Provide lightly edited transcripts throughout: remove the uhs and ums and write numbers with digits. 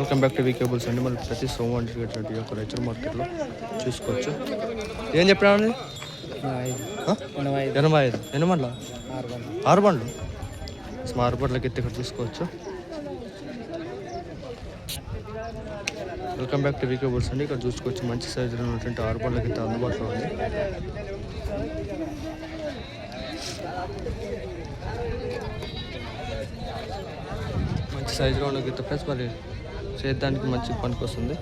Welcome back to VK Bulls అండి. మనం ప్రతి సోమవారం జరిగేటువంటి యొక్క రైతుల మార్కెట్లో చూసుకోవచ్చు. ఏం చెప్పినా 85 ఎన్ని మండల 6 బండ్లు స్మార్ట్ బండ్లకి ఎత్తి ఇక్కడ చూసుకోవచ్చు. Welcome back to VK Bulls అండి. ఇక్కడ చూసుకోవచ్చు మంచి సైజులో ఉన్నటువంటి 6 బండ్లకి ఎత్తి అందుబాటులో ఉంది. మంచి సైజులో ఉన్న గిత్త ప్లస్ మరి సేద్యానికి మంచి పనికి వస్తుంది.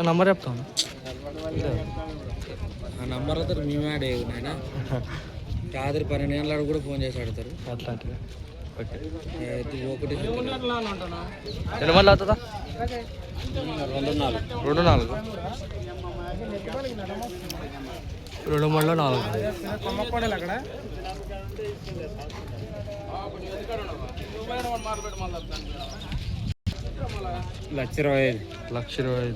నంబర్ చెప్తాను. ఆ నంబర్ అవుతారు మేమే అడిగేది నాయన. రాత్రి 12 గంటలకు కూడా ఫోన్ చేసి అడుగుతారు అట్లాంటివి. ఓకే ఒకటి ఎన్ని మళ్ళీ అవుతుందా? 2 మళ్ళీ 4 1,25,000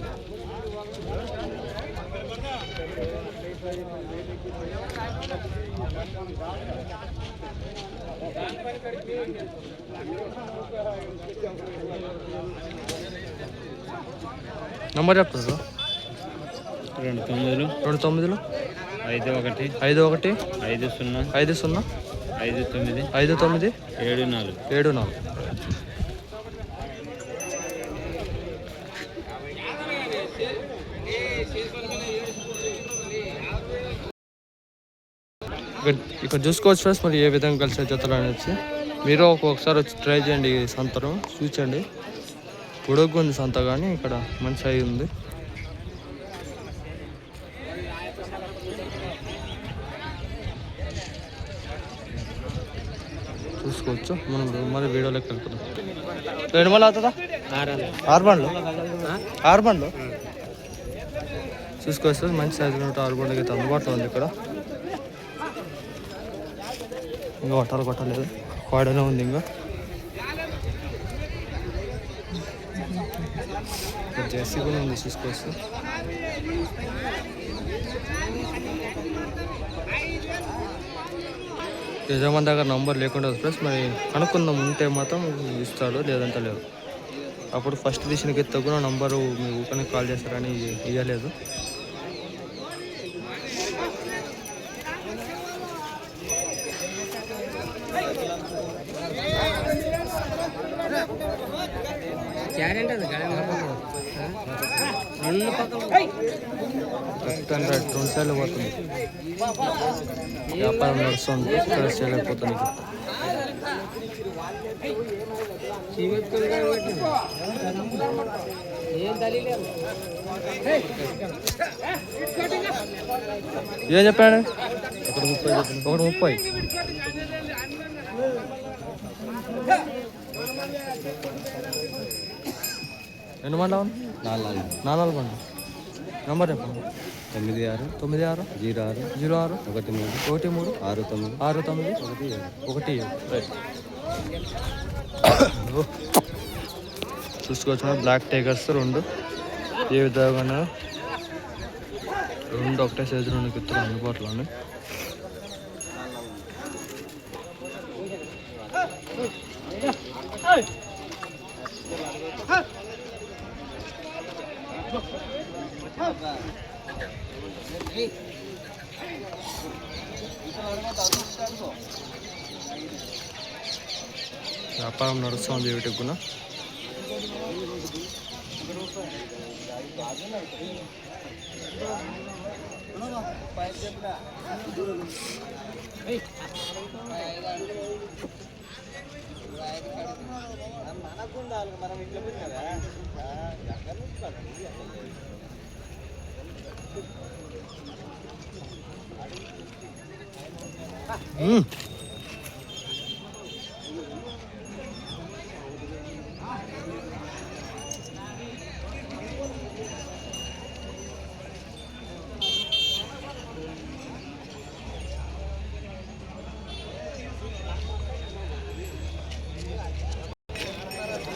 నంబర్ చెప్తారు. 29 59 51 51 50 50 59 59 74 74. ఇక్కడ చూసుకోవచ్చు ఫ్రెండ్స్ మరి ఏ విధంగా కలిసే జతలు అనేసి మీరు ఒక్కొక్కసారి వచ్చి ట్రై చేయండి. ఈ సంతను చూచండి. పొడుగ్గా ఉంది సంత, కానీ ఇక్కడ మంచి సైజు ఉంది. చూసుకోవచ్చు. మనం మరి వీడియోలోకి వెళ్తున్నాం. 2 మళ్ళీ అవుతుందా? 6 బండ్లు చూసుకోవచ్చు. మంచి సైజు 6 బండ్లకి అయితే అందుబాటులో ఉంది. ఇక్కడ ఇంకా కొట్టలేదు, వాడనే ఉంది. ఇంకా జెర్సీ కూడా ఉంది చూసుకోవచ్చు. యజమాని దగ్గర నంబర్ లేకుండా ప్లస్ మరి కనుక్కుందాం, ఉంటే మాత్రం ఇస్తాడు, లేదంటే లేదు. అప్పుడు ఫస్ట్ తీసినకి తగ్గున నంబరు మీ ఊకనే కాల్ చేస్తారని ఇవ్వలేదు. రెండు సార్లు పోతుంది. వ్యాపారం నడుస్తుంది, చేయలేకపోతుంది. ఏం చెప్పాడు? 130. ఎన్ని మండలం? 4 బండ్లు. నంబర్ చెప్పండి. 96 06 06 06 13 13 69 17. రైట్. చూసుకోవచ్చు బ్లాక్ టైగర్స్ 2 ఏ విధంగా 2 ఒకటే సైజు 2 గిత్తలు అందుబాటులో ఉన్నాయి. వ్యాపారం నడుస్తుంది వీటికి కూడా.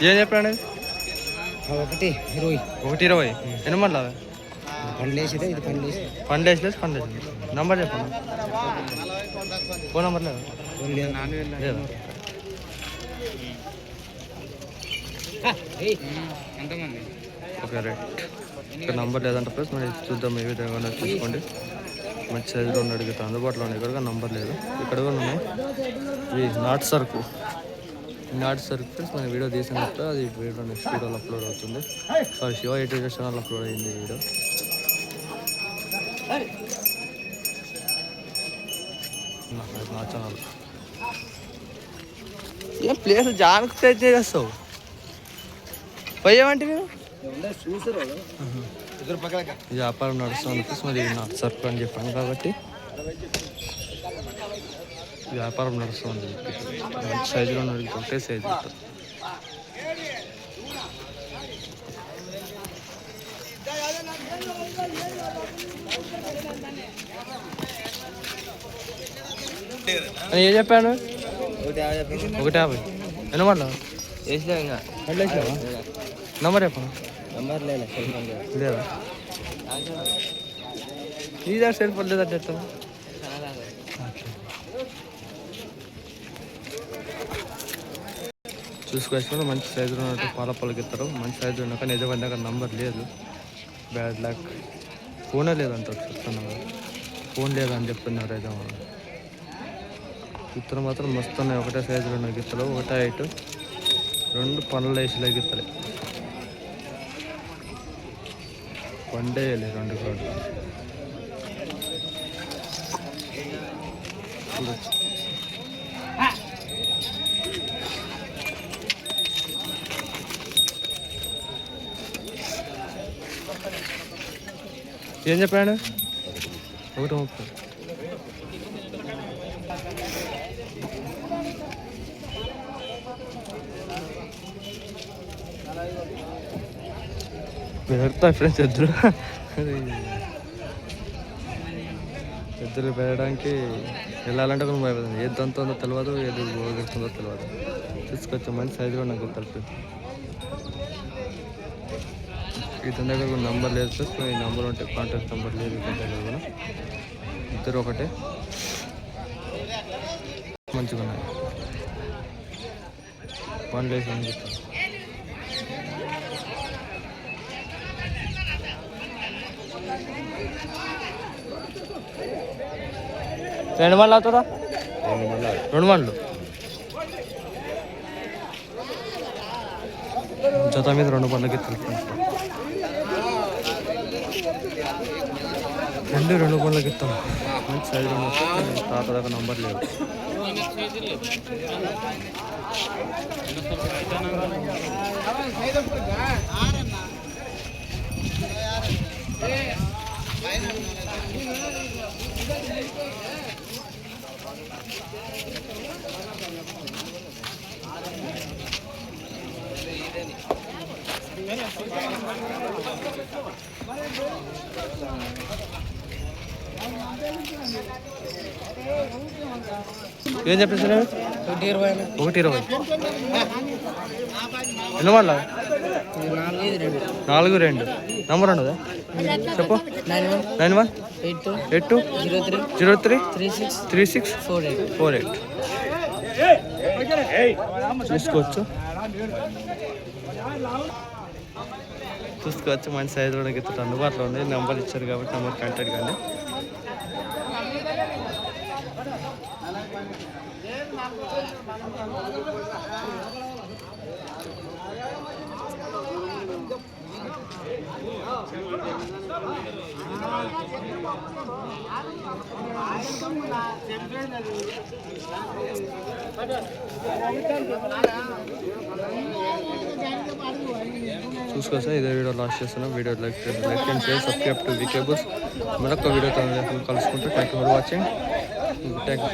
ఏం చెప్పాడు? 120. 120. ఎన్ని మళ్ళీ పండ్లేసిదే ఇది పండ్లేసి పండు నంబర్ చెప్పండి. ఫోన్ నెంబర్ లేదా? లేదా? Okay right. ఇక్కడ నంబర్ లేదంటే ప్లస్ మరి చూద్దాం ఏ విధంగా చూసుకోండి. మంచి సైజులో ఉన్న అడిగితే అందుబాటులో ఉన్నాయి. ఇక్కడ నంబర్ లేదు. ఇక్కడ కూడా ఉన్నాయి. ఇవి నాటు సరుకు ఫ్రెండ్స్. మన వీడియో తీసినట్టు అది వీడియో నెక్స్ట్ వీడియోలో అప్లోడ్ అవుతుంది. Sorry, Shiva YouTube channel upload అయింది వీడియో. నా ఛానల్ ఏం ప్లేస్ జాగ్రత్త చేస్తావు పోయామంటే మీరు వ్యాపారం నడుస్తుంది ప్లస్ మరి నాటు సరుకు అని చెప్పాను కాబట్టి వ్యాపారం నడుస్తుంది. మంచి సైజులో నడుగుతుంటే సైజు ఉంటుంది. ఏం చెప్పాను? 150. ఎన్ని మళ్ళా వేసినా ఇంకా నంబర్ చెప్పండి. నంబర్ లేదా ఇదే సెల్ ఫోన్ లేదంటే ఎట్లా? చూసుకొచ్చిన మంచి సైజులో ఉన్నట్టు పాల పలకిస్తారు. మంచి సైజు ఉన్నాక నిజమైన దగ్గర నంబర్ లేదు. Bad luck. ఫోనే లేదంటారు చెప్తున్నారు. ఫోన్ లేదని చెప్తున్నారు. అయితే గిత్తలు మాత్రం మస్తు ఉన్నాయి. ఒకటే సైజులో ఉన్న గిత్తలు, ఒకటే హైట్, 2 పనులు వేసిలే గిత్తలే. పండే 2 కూడా చూడొచ్చు. ఏం చెప్పాడు? 130. పెడతా ఫ్రెండ్స్ ఎద్దులు పెరగడానికి వెళ్ళాలంటే కొంచెం భయపడుతుంది. ఏది దంతుందో తెలియదు, ఏది గోగెడుతుందో తెలియదు. తీసుకొచ్చా మంచి సైజులో నాకు తెలుసు. ఇతని దగ్గర కూడా నంబర్ లేదు ప్లస్ ఈ నంబర్ ఉంటే కాంటాక్ట్ నెంబర్ లేదు. ఇతని దగ్గర కూడా ఇద్దరు ఒకటే మంచిగా ఉన్నాయి. పని లేసి అని చెప్తాను. రెండు మళ్ళీ అవుతుందా? 2 మళ్ళు జత మీద 2 పళ్ళకి తెలుస్తుంది. 2 పళ్ళకి ఇస్తాను. మంచి సైజు తాత దగ్గర నంబర్ లేదు. ఏం చెప్పేసారు? 120. ఎన్ని వాళ్ళ? 4-2. నంబర్ ఉండదా చెప్పు. 9182033648 చూసుకోవచ్చు. మంచి సైజు కూడా గిత్త అందుబాటులో ఉంది. నెంబర్ ఇచ్చారు కాబట్టి నెంబర్ కాంటాక్ట్ కానీ. చూసుకోవచ్చా. ఇదే వీడియో లాస్ట్ చేస్తున్నాం. Video like and share, subscribe to వికేబుల్స్. మరొక వీడియోతో కలుసుకుంటూ thank you for watching. Thank you.